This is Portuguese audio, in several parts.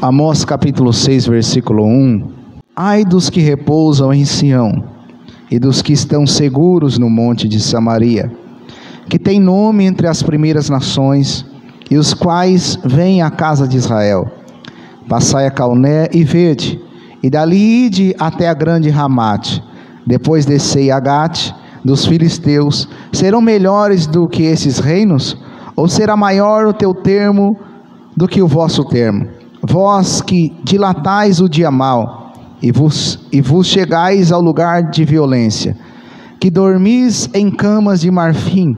Amós capítulo 6, versículo 1. Ai dos que repousam em Sião, e dos que estão seguros no monte de Samaria, que tem nome entre as primeiras nações, e os quais vêm à casa de Israel. Passai a Calné e vede, e dali ide até a grande Ramate, depois descei a Gate dos filisteus. Serão melhores do que esses reinos? Ou será maior o teu termo do que o vosso termo? Vós que dilatais o dia mau, e vos chegais ao lugar de violência, que dormis em camas de marfim,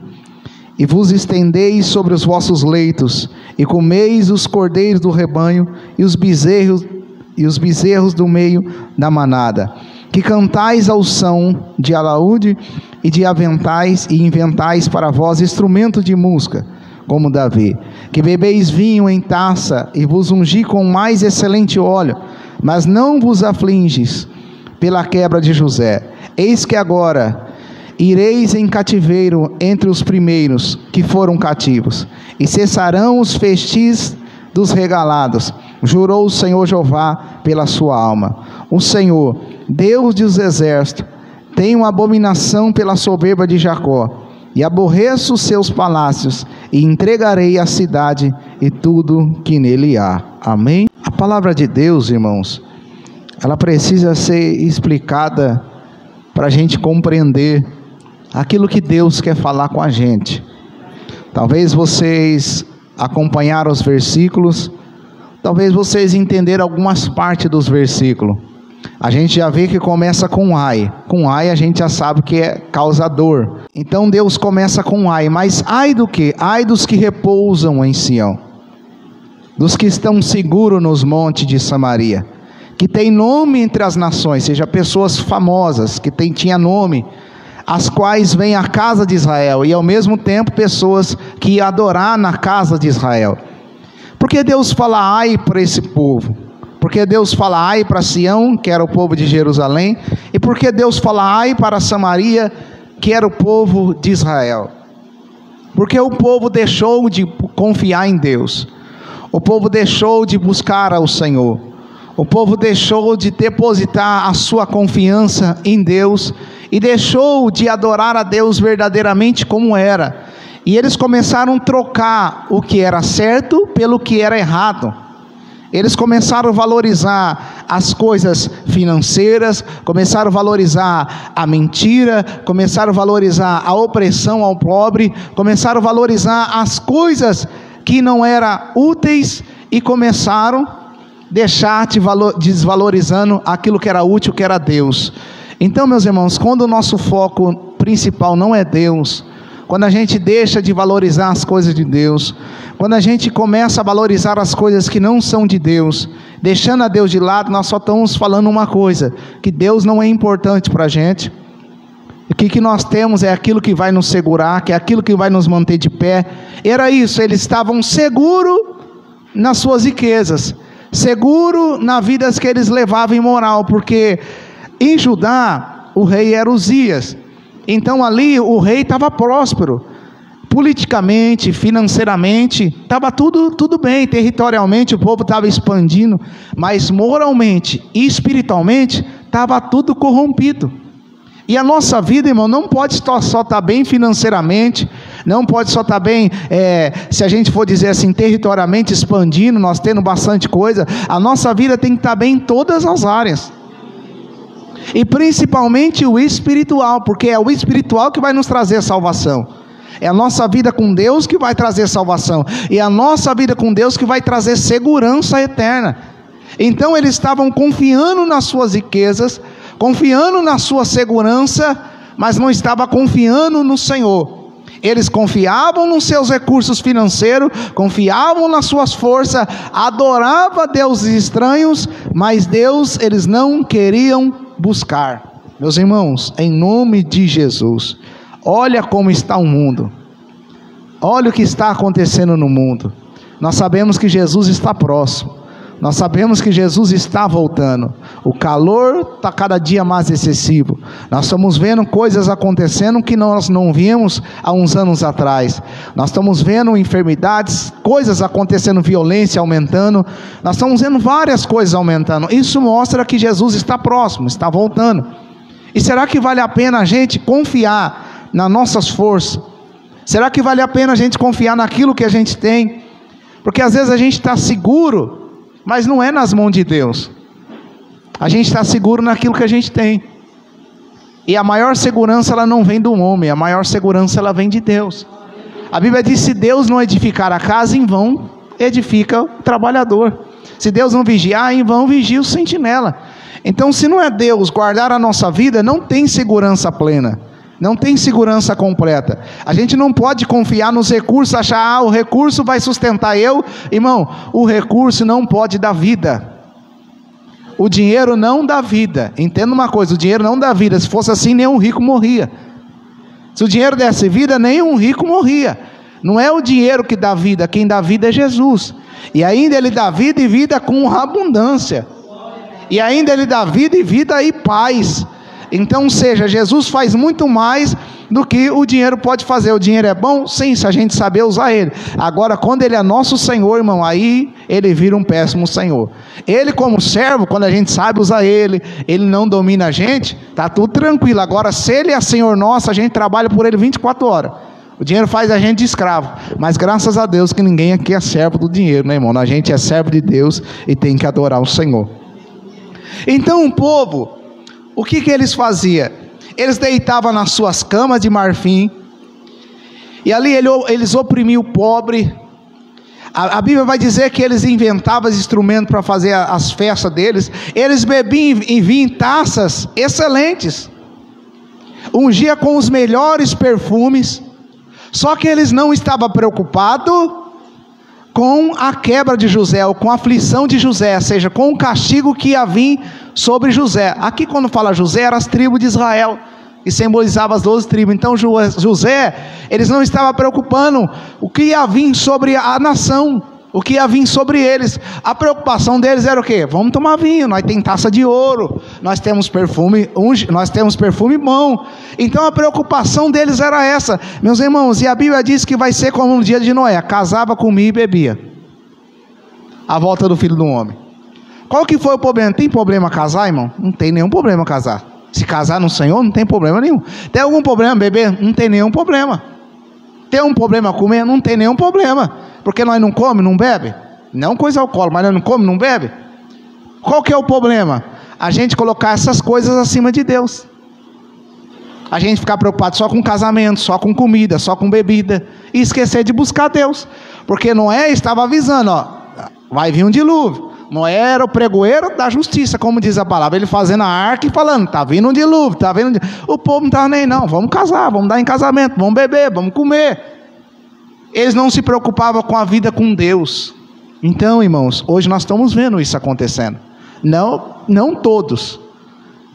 e vos estendeis sobre os vossos leitos, e comeis os cordeiros do rebanho, e os bezerros do meio da manada, que cantais ao som de alaúde e de aventais, e inventais para vós instrumento de música, como Davi, que bebeis vinho em taça, e vos ungi com mais excelente óleo, mas não vos afliges pela quebra de José. Eis que agora ireis em cativeiro entre os primeiros que foram cativos, e cessarão os festis dos regalados, jurou o Senhor Jeová pela sua alma. O Senhor, Deus dos exércitos, tem uma abominação pela soberba de Jacó, e aborreço os seus palácios, e entregarei a cidade e tudo que nele há. Amém? A palavra de Deus, irmãos, ela precisa ser explicada para a gente compreender aquilo que Deus quer falar com a gente. Talvez vocês acompanharam os versículos, talvez vocês entenderam algumas partes dos versículos. A gente já vê que começa com ai. Com ai a gente já sabe que é causador. Então Deus começa com ai. Mas ai do que? Ai dos que repousam em Sião, dos que estão seguros nos montes de Samaria, que tem nome entre as nações, seja pessoas famosas, que tinha nome, as quais vêm à casa de Israel, e ao mesmo tempo pessoas que iam adorar na casa de Israel. Por que Deus fala ai para esse povo? Porque Deus fala ai para Sião, que era o povo de Jerusalém, e porque Deus fala ai para Samaria, que era o povo de Israel? Porque o povo deixou de confiar em Deus, o povo deixou de buscar ao Senhor, o povo deixou de depositar a sua confiança em Deus, e deixou de adorar a Deus verdadeiramente como era, e eles começaram a trocar o que era certo pelo que era errado. Eles começaram a valorizar as coisas financeiras, começaram a valorizar a mentira, começaram a valorizar a opressão ao pobre, começaram a valorizar as coisas que não eram úteis, e começaram a deixar desvalorizando aquilo que era útil, que era Deus. Então, meus irmãos, quando o nosso foco principal não é Deus, quando a gente deixa de valorizar as coisas de Deus, quando a gente começa a valorizar as coisas que não são de Deus, deixando a Deus de lado, nós só estamos falando uma coisa: que Deus não é importante para a gente. O que nós temos é aquilo que vai nos segurar, que é aquilo que vai nos manter de pé. Era isso, eles estavam seguros nas suas riquezas, seguros na vida que eles levavam em moral, porque em Judá o rei era Uzias. Então ali o rei estava próspero, politicamente, financeiramente, estava tudo bem, territorialmente o povo estava expandindo, mas moralmente e espiritualmente estava tudo corrompido. E a nossa vida, irmão, não pode só estar bem financeiramente, não pode só estar bem, se a gente for dizer assim, territorialmente expandindo, nós tendo bastante coisa. A nossa vida tem que estar bem em todas as áreas, e principalmente o espiritual, porque é o espiritual que vai nos trazer salvação. É a nossa vida com Deus que vai trazer salvação, e a nossa vida com Deus que vai trazer segurança eterna. Então eles estavam confiando nas suas riquezas, confiando na sua segurança, mas não estavam confiando no Senhor. Eles confiavam nos seus recursos financeiros, confiavam nas suas forças, adoravam a deuses estranhos, mas Deus eles não queriam buscar. Meus irmãos, em nome de Jesus, olha como está o mundo, olha o que está acontecendo no mundo. Nós sabemos que Jesus está próximo, Nós sabemos que Jesus está voltando. O calor está cada dia mais excessivo. Nós estamos vendo coisas acontecendo que nós não víamos há uns anos atrás. Nós estamos vendo enfermidades, coisas acontecendo, violência aumentando. Nós estamos vendo várias coisas aumentando. Isso mostra que Jesus está próximo, está voltando. E será que vale a pena a gente confiar nas nossas forças? Será que vale a pena a gente confiar naquilo que a gente tem? Porque às vezes a gente está seguro, mas não é nas mãos de Deus. A gente está seguro naquilo que a gente tem. E a maior segurança ela não vem do homem, a maior segurança ela vem de Deus. A Bíblia diz: se Deus não edificar a casa, em vão edifica o trabalhador. Se Deus não vigiar, em vão vigia o sentinela. Então, se não é Deus guardar a nossa vida, não tem segurança plena, não tem segurança completa. A gente não pode confiar nos recursos, achar, o recurso vai sustentar eu. Irmão, o recurso não pode dar vida. O dinheiro não dá vida. Entenda uma coisa, o dinheiro não dá vida. Se fosse assim, nenhum rico morria. Se o dinheiro desse vida, nenhum rico morria. Não é o dinheiro que dá vida, quem dá vida é Jesus. E ainda Ele dá vida e vida com abundância. E ainda Ele dá vida e vida e paz. Então, seja, Jesus faz muito mais do que o dinheiro pode fazer. O dinheiro é bom? Sim, se a gente saber usar ele. Agora, quando ele é nosso Senhor, irmão, aí ele vira um péssimo Senhor. Ele como servo, quando a gente sabe usar ele não domina a gente, tá tudo tranquilo. Agora, se ele é Senhor nosso, a gente trabalha por ele 24 horas. O dinheiro faz a gente de escravo. Mas graças a Deus que ninguém aqui é servo do dinheiro, né, irmão? A gente é servo de Deus e tem que adorar o Senhor. Então o povo, o que eles faziam? Eles deitavam nas suas camas de marfim, e ali eles oprimiam o pobre. A Bíblia vai dizer que eles inventavam instrumentos para fazer as festas deles. Eles bebiam em vinho em taças excelentes, ungiam com os melhores perfumes. Só que eles não estavam preocupados com a quebra de José, ou com a aflição de José, ou seja, com o castigo que ia vir sobre José. Aqui quando fala José, eram as tribos de Israel, que simbolizavam as 12 tribos. Então José, eles não estavam preocupando o que ia vir sobre a nação, o que ia vir sobre eles. A preocupação deles era o quê? Vamos tomar vinho, nós temos taça de ouro, nós temos perfume bom. Então a preocupação deles era essa, meus irmãos. E a Bíblia diz que vai ser como no dia de Noé: casava, comia e bebia, a volta do Filho do Homem. Qual que foi o problema? Tem problema casar, irmão? Não tem nenhum problema casar. Se casar no Senhor, não tem problema nenhum. Tem algum problema beber? Não tem nenhum problema. Tem um problema comer? Não tem nenhum problema. Porque nós não come, não bebe? Não coisa alcoólica, mas nós não come, não bebe? Qual que é o problema? A gente colocar essas coisas acima de Deus. A gente ficar preocupado só com casamento, só com comida, só com bebida, e esquecer de buscar Deus. Porque Noé estava avisando, ó, vai vir um dilúvio. Noé era o pregoeiro da justiça, como diz a palavra. Ele fazendo a arca e falando: está vindo um dilúvio, está vindo um dilúvio. O povo não estava nem não, vamos casar, vamos dar em casamento, vamos beber, vamos comer. Eles não se preocupavam com a vida com Deus. Então, irmãos, hoje nós estamos vendo isso acontecendo. Não todos.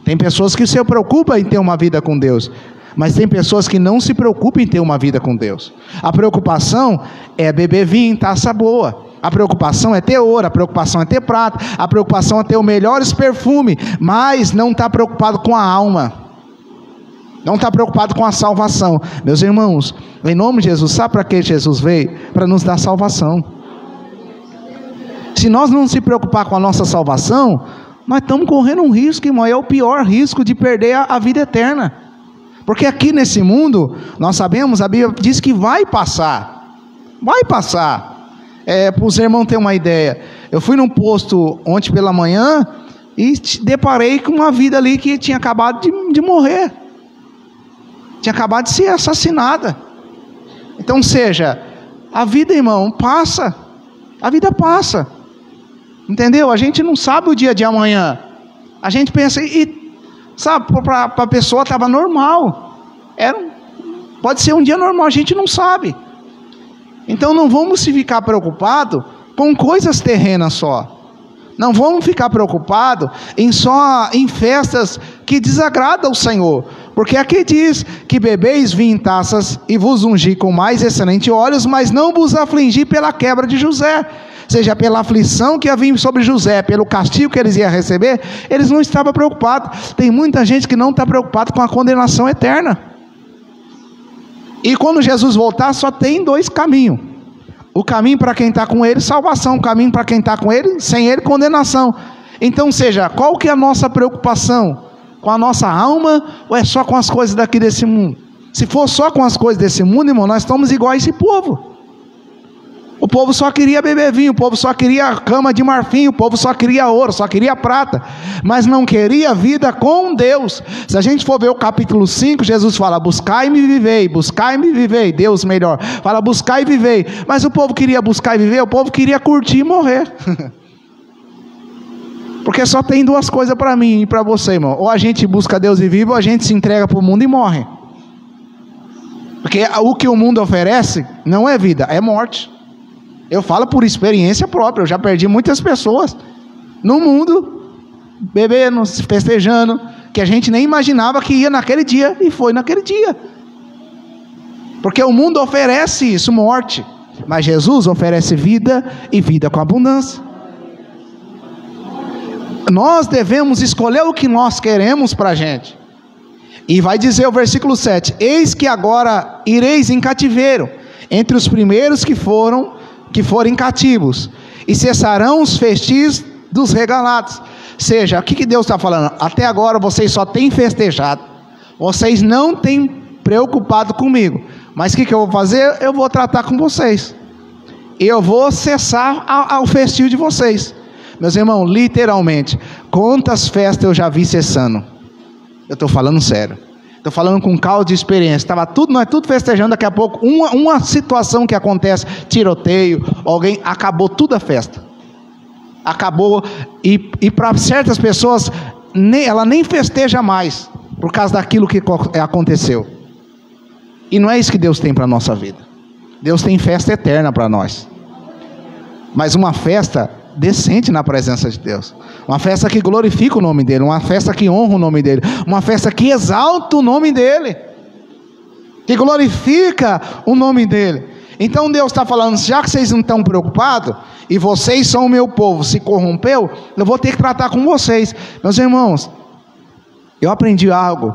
Tem pessoas que se preocupam em ter uma vida com Deus, mas tem pessoas que não se preocupam em ter uma vida com Deus. A preocupação é beber vinho em taça boa. A preocupação é ter ouro, a preocupação é ter prata, a preocupação é ter os melhores perfumes, mas não está preocupado com a alma, não está preocupado com a salvação. Meus irmãos, em nome de Jesus, sabe para que Jesus veio? Para nos dar salvação. Se nós não se preocupar com a nossa salvação, nós estamos correndo um risco, irmão, é o pior risco de perder a vida eterna. Porque aqui nesse mundo, nós sabemos, a Bíblia diz que vai passar. Para os irmãos terem uma ideia, eu fui num posto ontem pela manhã e deparei com uma vida ali que tinha acabado de morrer, tinha acabado de ser assassinada. Então, seja, a vida, irmão, passa, a vida passa, entendeu? A gente não sabe o dia de amanhã. A gente pensa, sabe, para a pessoa estava normal, pode ser um dia normal, a gente não sabe. Então não vamos se ficar preocupados com coisas terrenas só. Não vamos ficar preocupados em festas que desagradam o Senhor. Porque aqui diz que bebeis vinho em taças e vos ungir com mais excelentes óleos, mas não vos afligir pela quebra de José. seja pela aflição que ia vir sobre José, pelo castigo que eles iam receber, eles não estavam preocupados. Tem muita gente que não está preocupada com a condenação eterna. E quando Jesus voltar, só tem dois caminhos. O caminho para quem está com ele, salvação. O caminho para quem está com ele, sem ele, condenação. Então, seja, qual que é a nossa preocupação? Com a nossa alma ou é só com as coisas daqui desse mundo? Se for só com as coisas desse mundo, irmão, nós estamos igual a esse povo. O povo só queria beber vinho, o povo só queria cama de marfim, o povo só queria ouro, só queria prata, mas não queria vida com Deus. Se a gente for ver o capítulo 5, Jesus fala, buscai-me e vivei, Deus melhor, fala buscai e vivei, mas o povo queria buscar e viver, o povo queria curtir e morrer, porque só tem duas coisas para mim e para você, irmão, ou a gente busca Deus e vive, ou a gente se entrega para o mundo e morre, porque o que o mundo oferece não é vida, é morte. Eu falo por experiência própria, eu já perdi muitas pessoas no mundo, bebendo, festejando, que a gente nem imaginava que ia naquele dia, e foi naquele dia. Porque o mundo oferece isso, morte, mas Jesus oferece vida, e vida com abundância. Nós devemos escolher o que nós queremos para a gente. E vai dizer o versículo 7, eis que agora ireis em cativeiro, entre os primeiros que forem cativos, e cessarão os festis dos regalados. Seja, o que Deus está falando? Até agora vocês só têm festejado, vocês não têm preocupado comigo, mas o que eu vou fazer? Eu vou tratar com vocês, eu vou cessar o festio de vocês. Meus irmãos, literalmente, quantas festas eu já vi cessando? Eu estou falando sério, estou falando com causa de experiência. Nós tudo festejando, daqui a pouco uma situação que acontece, tiroteio, alguém, acabou tudo a festa, acabou, e para certas pessoas ela nem festeja mais por causa daquilo que aconteceu. E não é isso que Deus tem para a nossa vida. Deus tem festa eterna para nós, mas uma festa decente na presença de Deus, uma festa que glorifica o nome dele, uma festa que honra o nome dele, uma festa que exalta o nome dele, que glorifica o nome dele. Então Deus está falando, já que vocês não estão preocupados, e vocês são o meu povo, se corrompeu, eu vou ter que tratar com vocês. Meus irmãos, eu aprendi algo,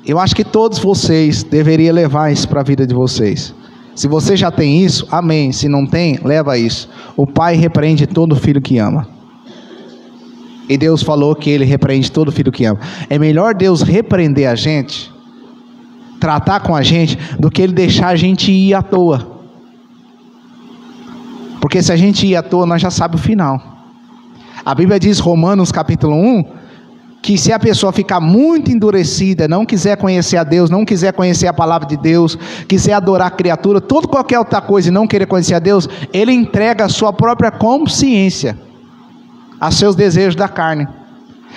eu acho que todos vocês deveriam levar isso para a vida de vocês. Se você já tem isso, amém. Se não tem, leva isso. O pai repreende todo filho que ama, e Deus falou que ele repreende todo filho que ama. É melhor Deus repreender a gente, tratar com a gente, do que ele deixar a gente ir à toa. Porque se a gente ir à toa, nós já sabemos o final. A Bíblia diz, Romanos capítulo 1, que se a pessoa ficar muito endurecida, não quiser conhecer a Deus, não quiser conhecer a palavra de Deus, quiser adorar a criatura, qualquer outra coisa, e não querer conhecer a Deus, ele entrega a sua própria consciência a seus desejos da carne.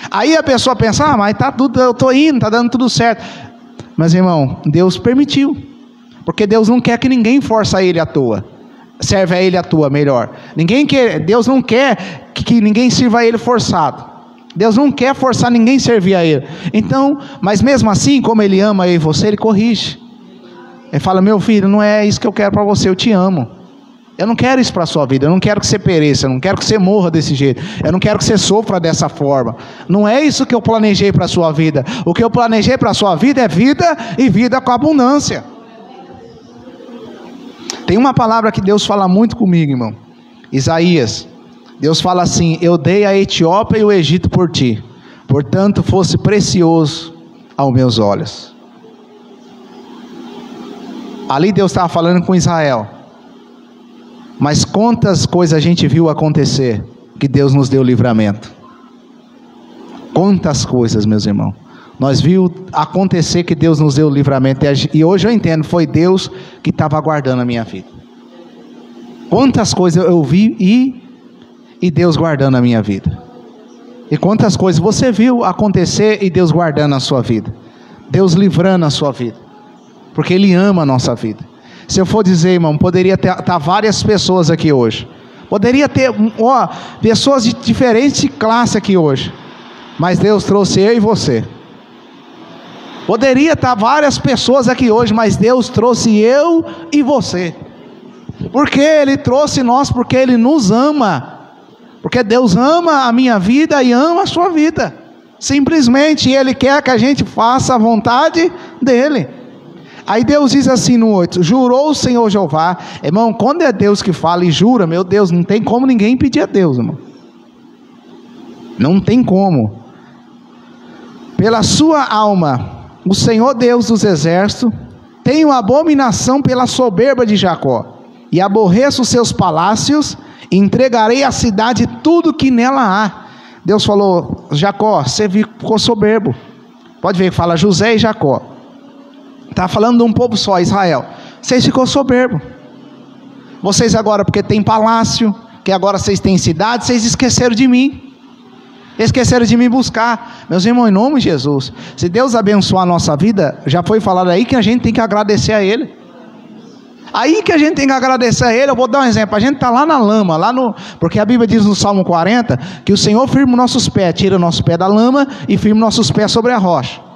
Aí a pessoa pensa, mas tá tudo, eu estou indo, está dando tudo certo. Mas irmão, Deus permitiu, porque Deus não quer que ninguém force a ele à toa, serve a ele à toa, melhor. Deus não quer que ninguém sirva a ele forçado. Deus não quer forçar ninguém a servir a ele. Então, mas mesmo assim, como ele ama eu e você, ele corrige. Ele fala, meu filho, não é isso que eu quero para você, eu te amo. Eu não quero isso para a sua vida, eu não quero que você pereça, eu não quero que você morra desse jeito, eu não quero que você sofra dessa forma. Não é isso que eu planejei para a sua vida. O que eu planejei para a sua vida é vida, e vida com abundância. Tem uma palavra que Deus fala muito comigo, irmão. Isaías. Deus fala assim, eu dei a Etiópia e o Egito por ti, portanto fosse precioso aos meus olhos. Ali Deus estava falando com Israel, mas quantas coisas a gente viu acontecer, que Deus nos deu livramento. Quantas coisas, meus irmãos, nós vimos acontecer que Deus nos deu livramento, e hoje eu entendo, foi Deus que estava guardando a minha vida. Quantas coisas eu vi e Deus guardando a minha vida, e quantas coisas você viu acontecer e Deus guardando a sua vida, Deus livrando a sua vida, porque Ele ama a nossa vida. Se eu for dizer, irmão, poderia ter várias pessoas aqui hoje, poderia ter pessoas de diferentes classes aqui hoje, mas Deus trouxe eu e você. Poderia estar várias pessoas aqui hoje, mas Deus trouxe eu e você. Porque Ele trouxe nós, porque Ele nos ama. Porque Deus ama a minha vida e ama a sua vida. Simplesmente Ele quer que a gente faça a vontade dEle. Aí Deus diz assim no 8, jurou o Senhor Jeová. Irmão, quando é Deus que fala e jura, meu Deus, não tem como ninguém impedir a Deus, irmão. Não tem como. Pela sua alma, o Senhor Deus dos exércitos, tenho abominação pela soberba de Jacó, e aborreço os seus palácios, e entregarei à cidade tudo que nela há. Deus falou, Jacó, você ficou soberbo. Pode ver que fala José e Jacó. Está falando de um povo só, Israel. Vocês ficou soberbo. Vocês agora, porque tem palácio, que agora vocês têm cidade, vocês esqueceram de mim. Esqueceram de me buscar. Meus irmãos, em nome de Jesus, se Deus abençoar a nossa vida, já foi falado aí que a gente tem que agradecer a Ele. Aí que a gente tem que agradecer a Ele. Eu vou dar um exemplo, a gente está lá na lama, porque a Bíblia diz no Salmo 40, que o Senhor firma nossos pés, tira nossos pés da lama e firma nossos pés sobre a rocha.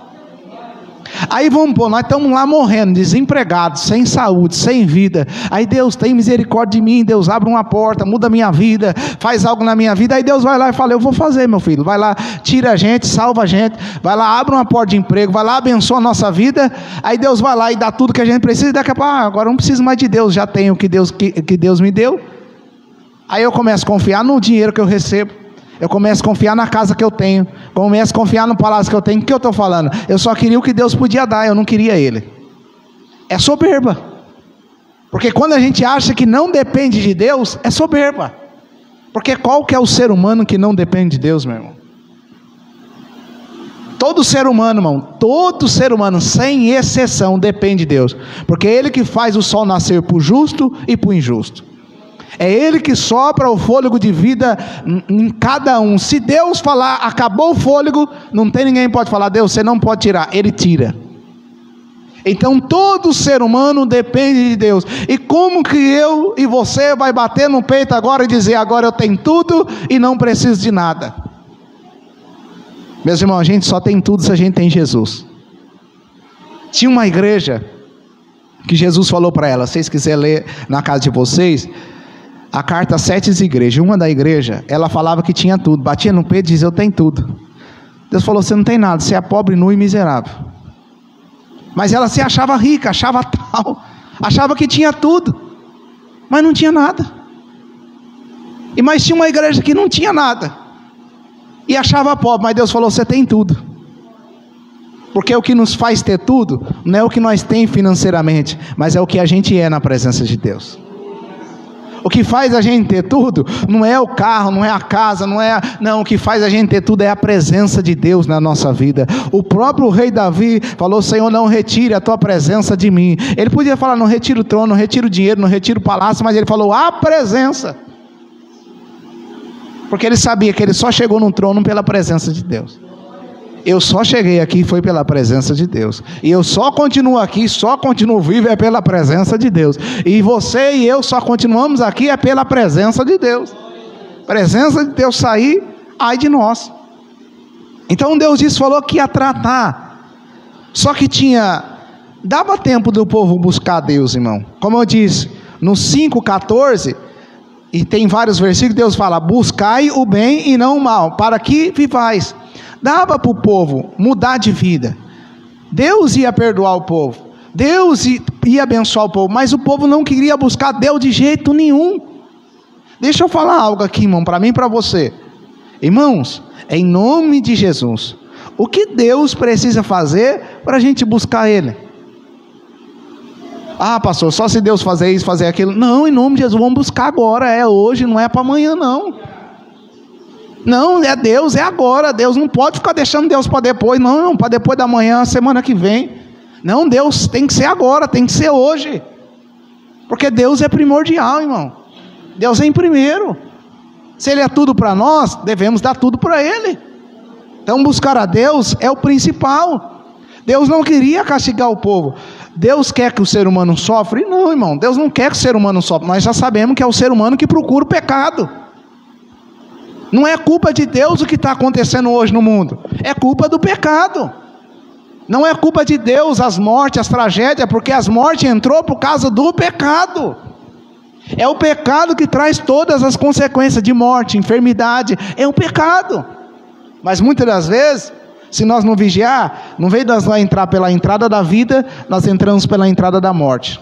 Aí vamos pôr, nós estamos lá morrendo, desempregados, sem saúde, sem vida. Aí Deus tem misericórdia de mim, Deus abre uma porta, muda a minha vida, faz algo na minha vida. Aí Deus vai lá e fala, eu vou fazer, meu filho. Vai lá, tira a gente, salva a gente, vai lá, abre uma porta de emprego, vai lá, abençoa a nossa vida. Aí Deus vai lá e dá tudo que a gente precisa. E daqui a pouco, agora não preciso mais de Deus, já tenho o que Deus me deu. Aí eu começo a confiar no dinheiro que eu recebo. Eu começo a confiar na casa que eu tenho. Começo a confiar no palácio que eu tenho. O que eu estou falando? Eu só queria o que Deus podia dar, eu não queria Ele. É soberba. Porque quando a gente acha que não depende de Deus, é soberba. Porque qual que é o ser humano que não depende de Deus, meu irmão? Todo ser humano, irmão, todo ser humano, sem exceção, depende de Deus. Porque é Ele que faz o sol nascer para o justo e para o injusto. É Ele que sopra o fôlego de vida em cada um. Se Deus falar, acabou o fôlego, não tem ninguém que pode falar, Deus, você não pode tirar. Ele tira. Então todo ser humano depende de Deus. E como que eu e você vai bater no peito agora e dizer, agora eu tenho tudo e não preciso de nada? Meus irmãos, a gente só tem tudo se a gente tem Jesus. Tinha uma igreja que Jesus falou para ela, se vocês quiserem ler na casa de vocês, a carta às 7 igrejas, uma da igreja, ela falava que tinha tudo, batia no peito e dizia, eu tenho tudo. Deus falou, você não tem nada, você é pobre, nu e miserável. Mas ela se achava rica, achava tal, achava que tinha tudo, mas não tinha nada. Mas tinha uma igreja que não tinha nada, e achava pobre, mas Deus falou, você tem tudo. Porque o que nos faz ter tudo, não é o que nós temos financeiramente, mas é o que a gente é na presença de Deus. O que faz a gente ter tudo não é o carro, não é a casa, não, o que faz a gente ter tudo é a presença de Deus na nossa vida. O próprio rei Davi falou, Senhor, não retire a tua presença de mim. Ele podia falar, não retire o trono, não retire o dinheiro, não retire o palácio, mas ele falou, a presença. Porque ele sabia que ele só chegou no trono pela presença de Deus. Eu só cheguei aqui foi pela presença de Deus. E eu só continuo aqui, só continuo vivo é pela presença de Deus. E você e eu só continuamos aqui é pela presença de Deus. Presença de Deus sair, ai de nós. Então Deus disse, falou que ia tratar. Só que dava tempo do povo buscar Deus, irmão. Como eu disse, no 5,14, e tem vários versículos, Deus fala, buscai o bem e não o mal, para que vivais. Dava para o povo mudar de vida. Deus ia perdoar o povo, Deus ia abençoar o povo, mas o povo não queria buscar Deus de jeito nenhum. Deixa eu falar algo aqui, irmão, para mim e para você. Irmãos, em nome de Jesus, o que Deus precisa fazer para a gente buscar Ele? Ah, pastor, só se Deus fazer isso, fazer aquilo. Não, em nome de Jesus, vamos buscar agora, é hoje, não é para amanhã não. Não, é Deus, é agora. Deus não pode ficar deixando Deus para depois, não, para depois da manhã, semana que vem. Não, Deus tem que ser agora, tem que ser hoje. Porque Deus é primordial, irmão. Deus é em primeiro. Se Ele é tudo para nós, devemos dar tudo para Ele. Então buscar a Deus é o principal. Deus não queria castigar o povo. Deus quer que o ser humano sofra? Não, irmão, Deus não quer que o ser humano sofra. Nós já sabemos que é o ser humano que procura o pecado. Não é culpa de Deus o que está acontecendo hoje no mundo, é culpa do pecado. Não é culpa de Deus as mortes, as tragédias, porque as mortes entrou por causa do pecado. É o pecado que traz todas as consequências de morte, enfermidade. É o pecado. Mas muitas das vezes, se nós não vigiar, não vem nós entrar pela entrada da vida, nós entramos pela entrada da morte.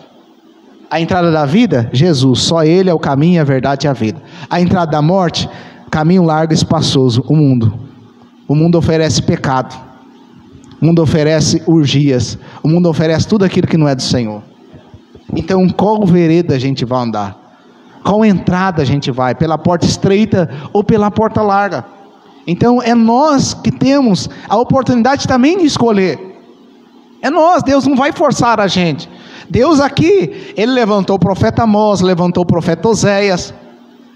A entrada da vida, Jesus, só Ele é o caminho, a verdade e a vida. A entrada da morte, caminho largo e espaçoso, o mundo. O mundo oferece pecado. O mundo oferece urgias. O mundo oferece tudo aquilo que não é do Senhor. Então, qual vereda a gente vai andar? Qual entrada a gente vai? Pela porta estreita ou pela porta larga? Então, é nós que temos a oportunidade também de escolher. É nós, Deus não vai forçar a gente. Deus aqui, Ele levantou o profeta Amós, levantou o profeta Oséias.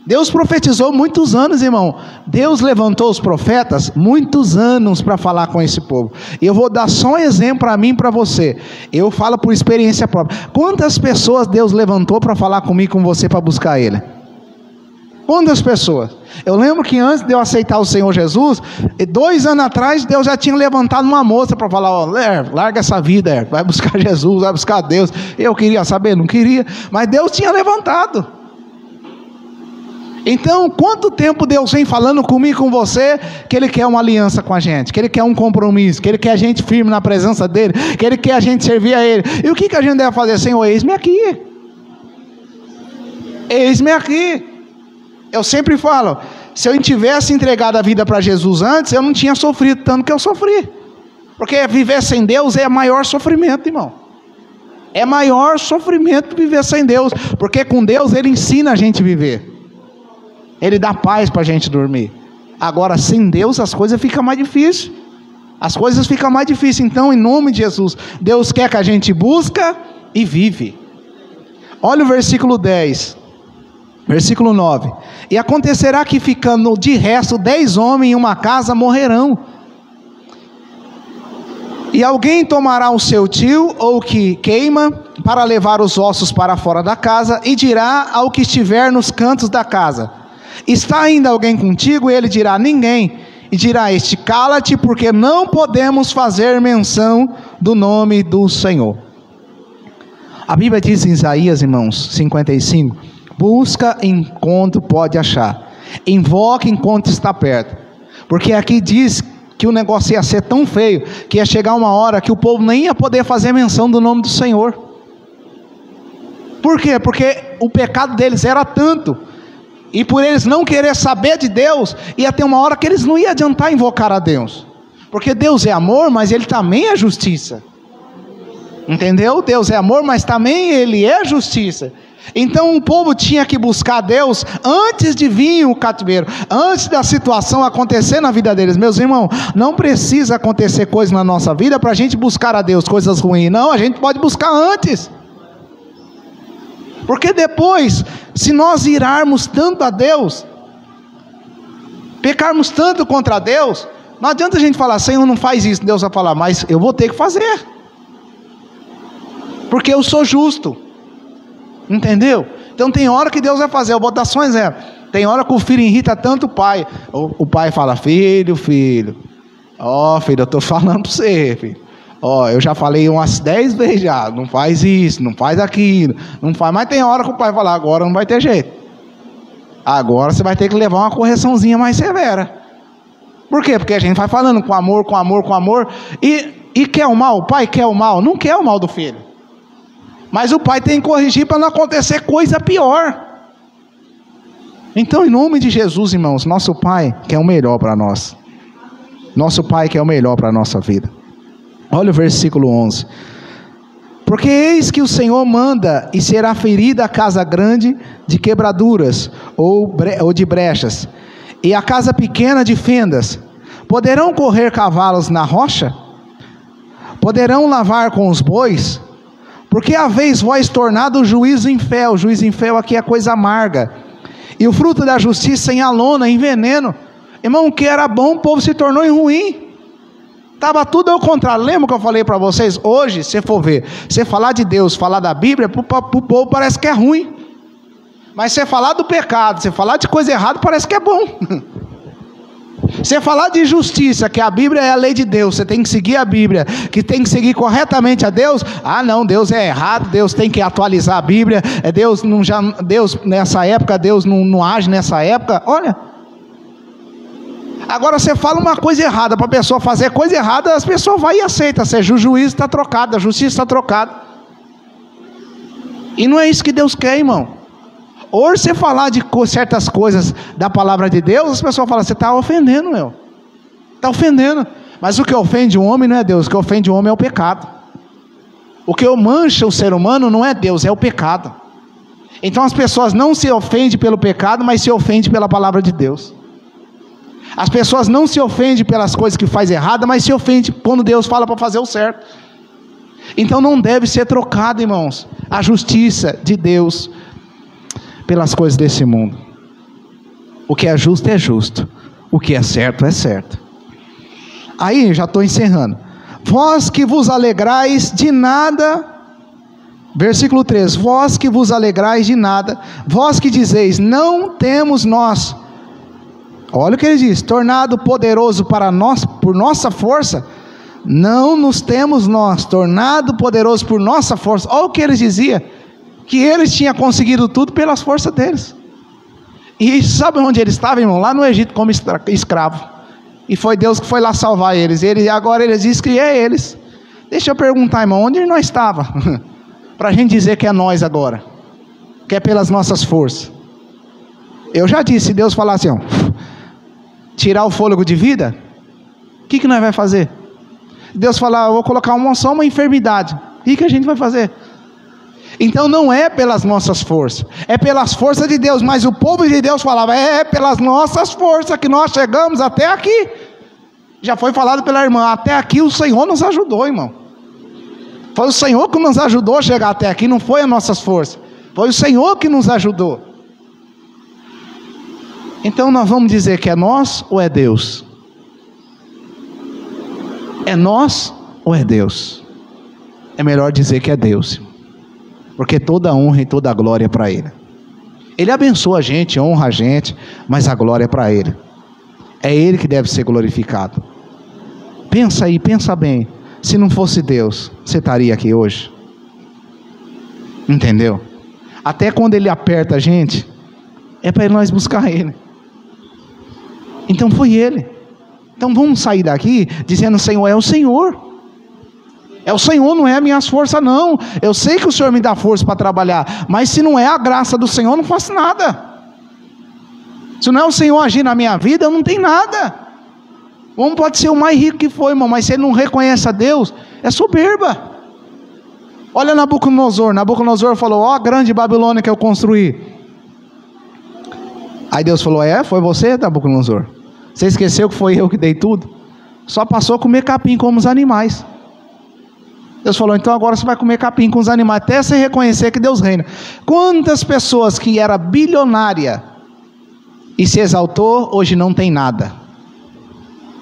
Deus profetizou muitos anos, irmão. Deus levantou os profetas muitos anos para falar com esse povo. E eu vou dar só um exemplo para mim e para você. Eu falo por experiência própria. Quantas pessoas Deus levantou para falar comigo e com você para buscar Ele? Quantas pessoas? Eu lembro que antes de eu aceitar o Senhor Jesus, 2 anos atrás, Deus já tinha levantado uma moça para falar, ó, larga essa vida, vai buscar Jesus, vai buscar Deus. Eu queria saber, não queria, mas Deus tinha levantado. Então, quanto tempo Deus vem falando comigo e com você, que Ele quer uma aliança com a gente, que Ele quer um compromisso, que Ele quer a gente firme na presença dEle, que Ele quer a gente servir a Ele. E o que a gente deve fazer? Senhor, eis-me aqui. Eis-me aqui. Eu sempre falo, se eu tivesse entregado a vida para Jesus antes, eu não tinha sofrido tanto que eu sofri. Porque viver sem Deus é maior sofrimento, irmão. É maior sofrimento viver sem Deus, porque com Deus Ele ensina a gente a viver. Ele dá paz para a gente dormir. Agora, sem Deus, as coisas ficam mais difíceis. As coisas ficam mais difíceis. Então, em nome de Jesus, Deus quer que a gente busca e vive. Olha o versículo 10. Versículo 9. E acontecerá que ficando de resto 10 homens em uma casa morrerão. E alguém tomará o seu tio ou que queima para levar os ossos para fora da casa e dirá ao que estiver nos cantos da casa: está ainda alguém contigo? E ele dirá: ninguém. E dirá este: cala-te, porque não podemos fazer menção do nome do Senhor. A Bíblia diz em Isaías, irmãos, 55: busca enquanto pode achar, invoca enquanto está perto. Porque aqui diz que o negócio ia ser tão feio, que ia chegar uma hora que o povo nem ia poder fazer menção do nome do Senhor. Por quê? Porque o pecado deles era tanto, e por eles não querer saber de Deus, ia ter uma hora que eles não iam adiantar invocar a Deus. Porque Deus é amor, mas Ele também é justiça. Entendeu? Deus é amor, mas também Ele é justiça. Então o povo tinha que buscar Deus antes de vir o cativeiro, antes da situação acontecer na vida deles. Meus irmãos, não precisa acontecer coisas na nossa vida para a gente buscar a Deus, coisas ruins. Não, a gente pode buscar antes. Porque depois, se nós irarmos tanto a Deus, pecarmos tanto contra Deus, não adianta a gente falar: Senhor, não faz isso. Deus vai falar: mas eu vou ter que fazer, porque eu sou justo. Entendeu? Então tem hora que Deus vai fazer. Eu vou dar só um exemplo. Tem hora que o filho irrita tanto o pai. O pai fala: filho, filho, eu estou falando para você, filho. Eu já falei umas 10 vezes já, não faz isso, não faz aquilo, não faz. Mas tem hora que o pai fala: agora não vai ter jeito. Agora você vai ter que levar uma correçãozinha mais severa. Por quê? Porque a gente vai falando com amor, com amor, com amor. E quer o mal? O pai quer o mal? Não quer o mal do filho. Mas o pai tem que corrigir para não acontecer coisa pior. Então, em nome de Jesus, irmãos, nosso Pai quer o melhor para nós. Nosso Pai quer o melhor para a nossa vida. Olha o versículo 11. Porque eis que o Senhor manda, e será ferida a casa grande de quebraduras, ou de brechas, e a casa pequena de fendas. Poderão correr cavalos na rocha? Poderão lavar com os bois? Porque haveis vós tornado o juízo em fel. O juízo em fel aqui é coisa amarga, e o fruto da justiça em alona, em veneno. Irmão, o que era bom, o povo se tornou em ruim. Estava tudo ao contrário. Lembra que eu falei para vocês? Hoje, se for ver, você falar de Deus, falar da Bíblia, para o povo parece que é ruim. Mas você falar do pecado, você falar de coisa errada, parece que é bom. Você falar de justiça, que a Bíblia é a lei de Deus, você tem que seguir a Bíblia, que tem que seguir corretamente a Deus. Ah, não, Deus é errado, Deus tem que atualizar a Bíblia. Deus nessa época, Deus não age nessa época. Olha, agora você fala uma coisa errada para a pessoa fazer coisa errada, as pessoas vão e aceitam. Seja, o juízo está trocado, a justiça está trocada. E não é isso que Deus quer, irmão. Hoje você falar de certas coisas da palavra de Deus, as pessoas falam, você está ofendendo, meu. Está ofendendo. Mas o que ofende o homem não é Deus, o que ofende o homem é o pecado. O que mancha o ser humano não é Deus, é o pecado. Então as pessoas não se ofendem pelo pecado, mas se ofendem pela palavra de Deus. As pessoas não se ofendem pelas coisas que faz errada, mas se ofendem quando Deus fala para fazer o certo. Então não deve ser trocado, irmãos, a justiça de Deus pelas coisas desse mundo. O que é justo, o que é certo. Aí, já estou encerrando. Vós que vos alegrais de nada, versículo 3, vós que vos alegrais de nada, vós que dizeis, não temos nós, olha o que ele diz, tornado poderoso para nós, por nossa força, não nos temos nós, tornado poderoso por nossa força. Olha o que eles diziam, que eles tinham conseguido tudo pelas forças deles. E sabe onde eles estavam, irmão? Lá no Egito como escravo. E foi Deus que foi lá salvar eles. Agora eles dizem que é eles. Deixa eu perguntar, irmão, onde nós estávamos? Para a gente dizer que é nós agora, que é pelas nossas forças. Eu já disse, se Deus falar assim, ó, tirar o fôlego de vida, o que nós vamos fazer? Deus falar, eu vou colocar só uma enfermidade, o que a gente vai fazer? Então não é pelas nossas forças, é pelas forças de Deus. Mas o povo de Deus falava, é pelas nossas forças que nós chegamos até aqui. Já foi falado pela irmã, até aqui o Senhor nos ajudou, irmão. Foi o Senhor que nos ajudou a chegar até aqui, não foi as nossas forças, foi o Senhor que nos ajudou. Então nós vamos dizer que é nós ou é Deus? É nós ou é Deus? É melhor dizer que é Deus, porque toda a honra e toda a glória é para Ele. Ele abençoa a gente, honra a gente, mas a glória é para Ele. É Ele que deve ser glorificado. Pensa aí, pensa bem. Se não fosse Deus, você estaria aqui hoje? Entendeu? Até quando Ele aperta a gente, é para nós buscar Ele. Então foi Ele. Então vamos sair daqui dizendo, Senhor, é o Senhor. É o Senhor, não é as minhas forças não. Eu sei que o Senhor me dá força para trabalhar, mas se não é a graça do Senhor, eu não faço nada. Se não é o Senhor agir na minha vida, eu não tenho nada. O homem pode ser o mais rico que for, irmão, mas se ele não reconhece a Deus, é soberba. Olha Nabucodonosor falou, ó, a grande Babilônia que eu construí. Aí Deus falou, foi você, Nabucodonosor? Você esqueceu que foi eu que dei tudo? Só passou a comer capim como os animais. Deus falou, então agora você vai comer capim com os animais, até você reconhecer que Deus reina. Quantas pessoas que era bilionária e se exaltou, hoje não tem nada,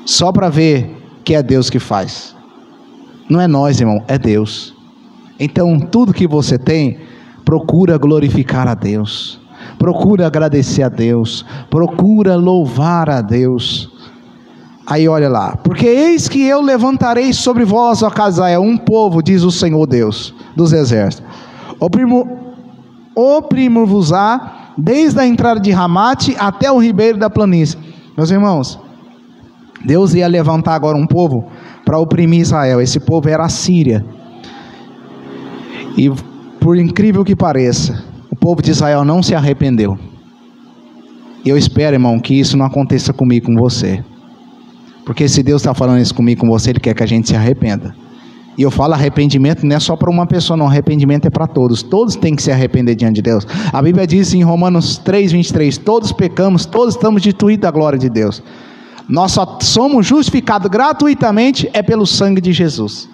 só para ver que é Deus que faz. Não é nós, irmão, é Deus. Então tudo que você tem, procura glorificar a Deus, procura agradecer a Deus, procura louvar a Deus. Aí olha lá, porque eis que eu levantarei sobre vós, ó casa de Israel, um povo, diz o Senhor Deus dos exércitos, oprimo-vos-á desde a entrada de Ramate até o ribeiro da planície. Meus irmãos, Deus ia levantar agora um povo para oprimir Israel. Esse povo era a Síria. E por incrível que pareça, o povo de Israel não se arrependeu. E eu espero, irmão, que isso não aconteça comigo, com você. Porque se Deus está falando isso comigo, com você, Ele quer que a gente se arrependa. E eu falo arrependimento não é só para uma pessoa, não. Arrependimento é para todos. Todos têm que se arrepender diante de Deus. A Bíblia diz em Romanos 3:23, todos pecamos, todos estamos destituídos da glória de Deus. Nós só somos justificados gratuitamente é pelo sangue de Jesus.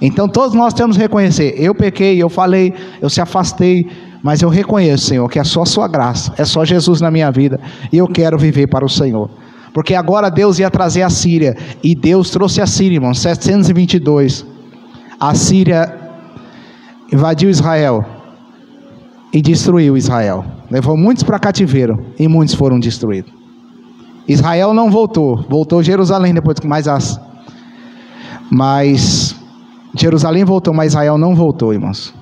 Então todos nós temos que reconhecer, eu pequei, eu falei, eu se afastei, mas eu reconheço, Senhor, que é só a sua graça, é só Jesus na minha vida, e eu quero viver para o Senhor. Porque agora Deus ia trazer a Síria, e Deus trouxe a Síria, irmão, 722, a Síria invadiu Israel, e destruiu Israel, levou muitos para cativeiro, e muitos foram destruídos. Israel não voltou, voltou Jerusalém depois, mas Jerusalém voltou, mas Israel não voltou, irmãos.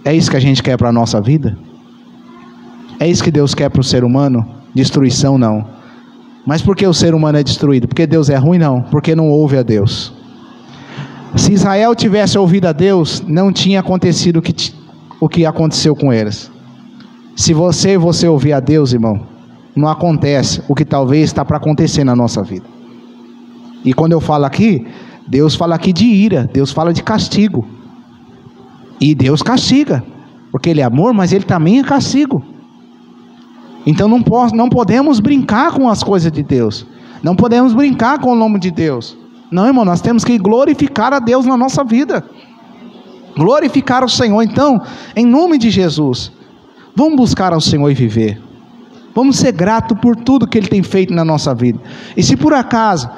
É isso que a gente quer para a nossa vida? É isso que Deus quer para o ser humano? Destruição? Não. Mas por que o ser humano é destruído? Porque Deus é ruim? Não, porque não ouve a Deus. Se Israel tivesse ouvido a Deus, não tinha acontecido o que aconteceu com eles. Se você ouvir a Deus, irmão, não acontece o que talvez está para acontecer na nossa vida. E quando eu falo aqui, Deus fala aqui de ira, Deus fala de castigo. E Deus castiga, porque Ele é amor, mas Ele também é castigo. Então não podemos brincar com as coisas de Deus, não podemos brincar com o nome de Deus. Não, irmão, nós temos que glorificar a Deus na nossa vida, glorificar o Senhor. Então, em nome de Jesus, vamos buscar ao Senhor e viver. Vamos ser gratos por tudo que Ele tem feito na nossa vida. E se por acaso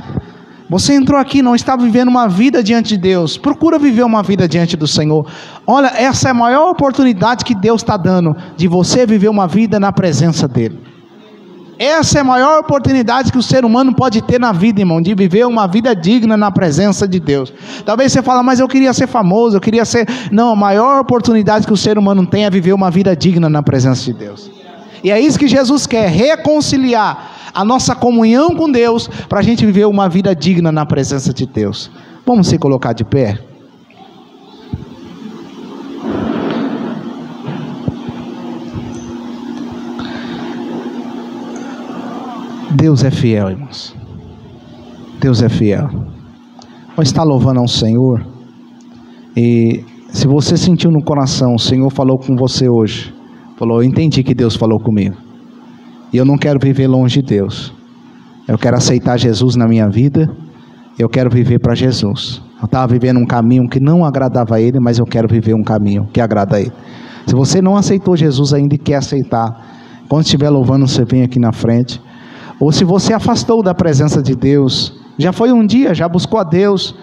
você entrou aqui e não está vivendo uma vida diante de Deus, procura viver uma vida diante do Senhor. Olha, essa é a maior oportunidade que Deus está dando, de você viver uma vida na presença dEle. Essa é a maior oportunidade que o ser humano pode ter na vida, irmão, de viver uma vida digna na presença de Deus. Talvez você fale, mas eu queria ser famoso, eu queria ser... Não, a maior oportunidade que o ser humano tem é viver uma vida digna na presença de Deus. E é isso que Jesus quer, reconciliar a nossa comunhão com Deus, para a gente viver uma vida digna na presença de Deus. Vamos se colocar de pé? Deus é fiel, irmãos. Deus é fiel. Vamos estar louvando ao Senhor. E se você sentiu no coração, o Senhor falou com você hoje, falou, eu entendi que Deus falou comigo, e eu não quero viver longe de Deus, eu quero aceitar Jesus na minha vida, eu quero viver para Jesus. Eu estava vivendo um caminho que não agradava a Ele, mas eu quero viver um caminho que agrada a Ele. Se você não aceitou Jesus ainda e quer aceitar, quando estiver louvando, você vem aqui na frente. Ou se você afastou da presença de Deus, já foi um dia, já buscou a Deus,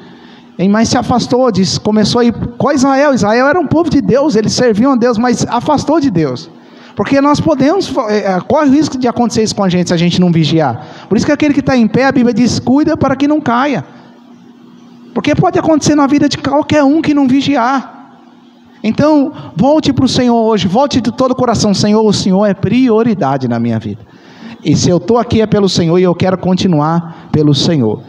mas se afastou, começou a ir com Israel. Israel era um povo de Deus, eles serviam a Deus, mas afastou de Deus. Porque nós podemos, corre o risco de acontecer isso com a gente, se a gente não vigiar. Por isso que aquele que está em pé, a Bíblia diz, cuida para que não caia. Porque pode acontecer na vida de qualquer um que não vigiar. Então, volte para o Senhor hoje, volte de todo o coração. Senhor, o Senhor é prioridade na minha vida. E se eu estou aqui é pelo Senhor, e eu quero continuar pelo Senhor.